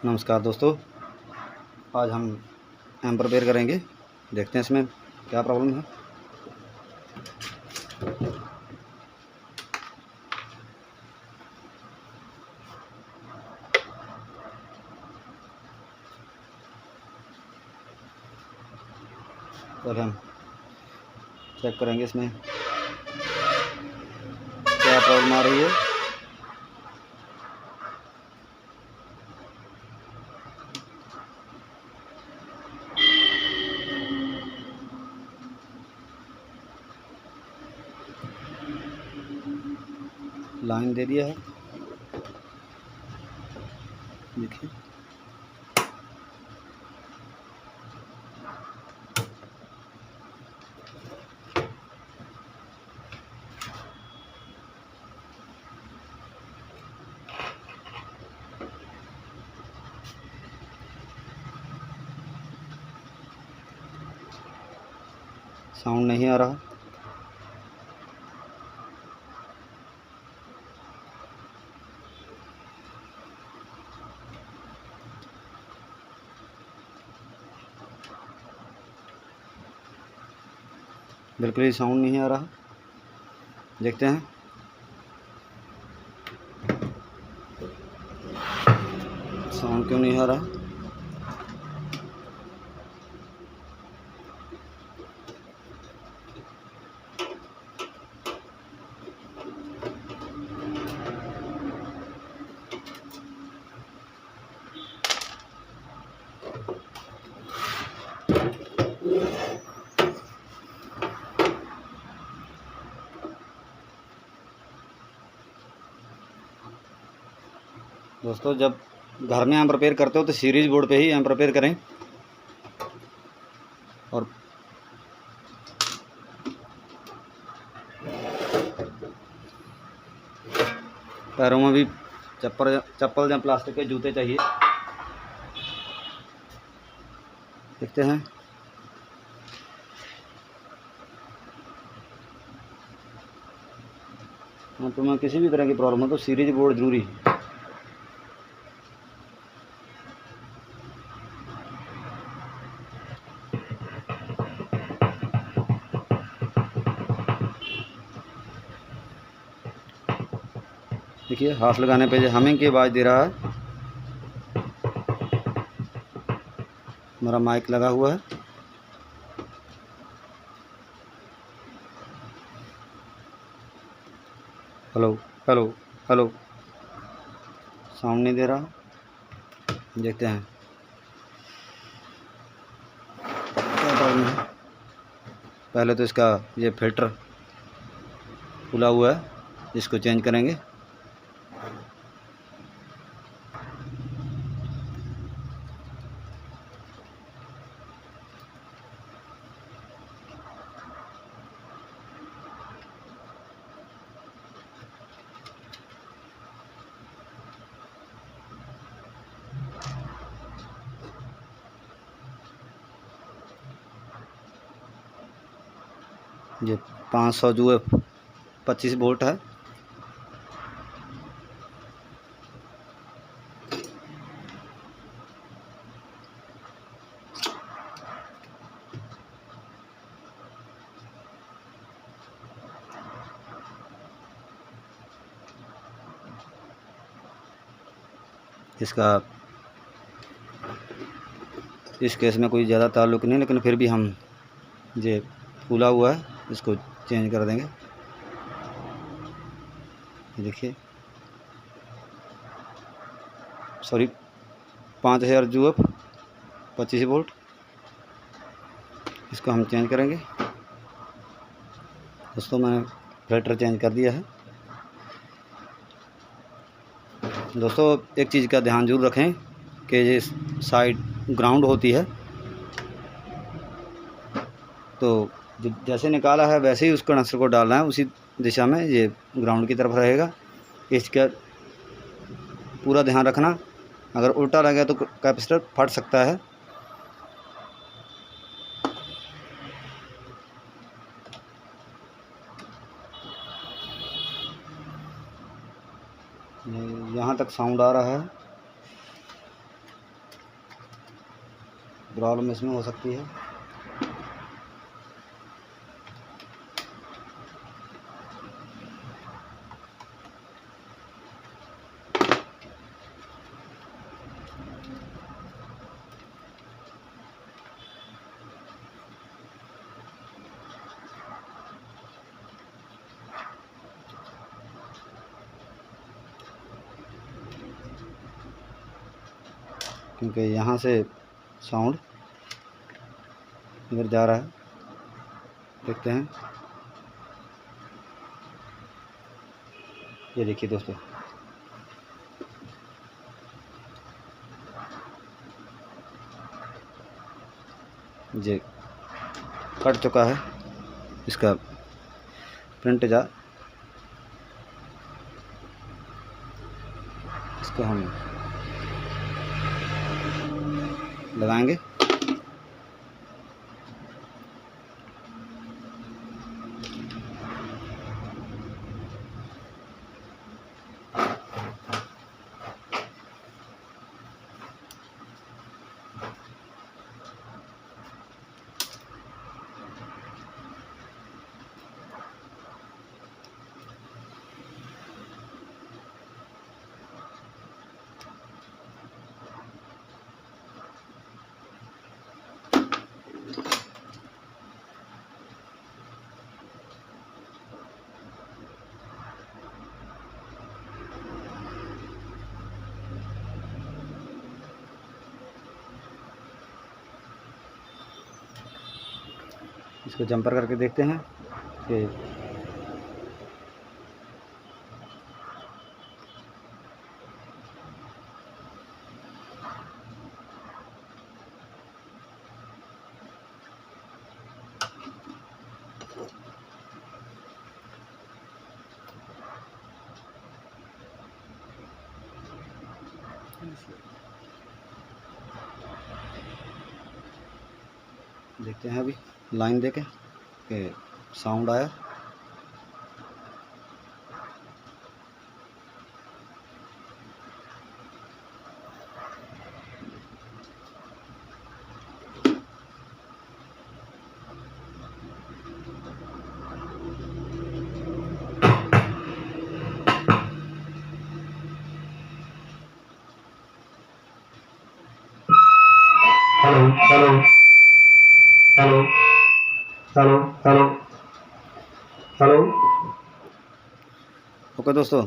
नमस्कार दोस्तों, आज हम एम्प रिपेयर करेंगे। देखते हैं इसमें क्या प्रॉब्लम है। पहले हम चेक करेंगे इसमें क्या प्रॉब्लम आ रही है। लाइन दे दिया है, देखिए। साउंड नहीं आ रहा। बिल्कुल ही साउंड नहीं आ रहा। देखते हैं। साउंड क्यों नहीं आ रहा। दोस्तों, जब घर में एम्प रिपेयर करते हो तो सीरीज बोर्ड पे ही एम्प रिपेयर करें। और पैरों में भी चप्पल या प्लास्टिक के जूते चाहिए। देखते हैं। हाँ, तो मैं किसी भी तरह की प्रॉब्लम हो तो सीरीज बोर्ड जरूरी है। देखिए, हाथ लगाने पे जो हमिंग की आवाज़ दे रहा है। मेरा माइक लगा हुआ है। Hello hello hello. साउंड नहीं दे रहा। देखते हैं क्या प्रॉब्लम है। पहले तो इसका ये फिल्टर खुला हुआ है, इसको चेंज करेंगे। ये 500 जो है 25 वोल्ट है। इसका इस केस में कोई ज़्यादा ताल्लुक नहीं, लेकिन फिर भी हम ये खुला हुआ है, इसको चेंज कर देंगे। देखिए, सॉरी, 5000 जूएफ 25 वोल्ट, इसको हम चेंज करेंगे। दोस्तों, मैंने फिल्टर चेंज कर दिया है। दोस्तों, एक चीज़ का ध्यान जरूर रखें कि ये साइड ग्राउंड होती है, तो जैसे निकाला है वैसे ही उस कंडेंसर को डालना है, उसी दिशा में ये ग्राउंड की तरफ रहेगा। इसका पूरा ध्यान रखना। अगर उल्टा लगे तो कैपेसिटर फट सकता है। यहाँ तक साउंड आ रहा है। प्रॉब्लम इसमें हो सकती है। क्योंकि यहाँ से साउंड इधर जा रहा है, देखते हैं। ये देखिए दोस्तों, ये कट चुका है इसका प्रिंट जार। इसको हम लगाएंगे। इसको जंपर करके देखते हैं कि देखते हैं अभी लाइन देके कि साउंड आया। Hello hello hello hello hello hello. Okay दोस्तों,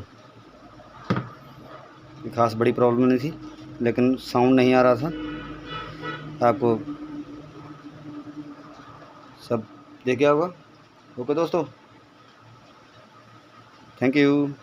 खास बड़ी प्रॉब्लम नहीं थी, लेकिन साउंड नहीं आ रहा था। आपको सब देख गया होगा। ओके दोस्तों, थैंक यू।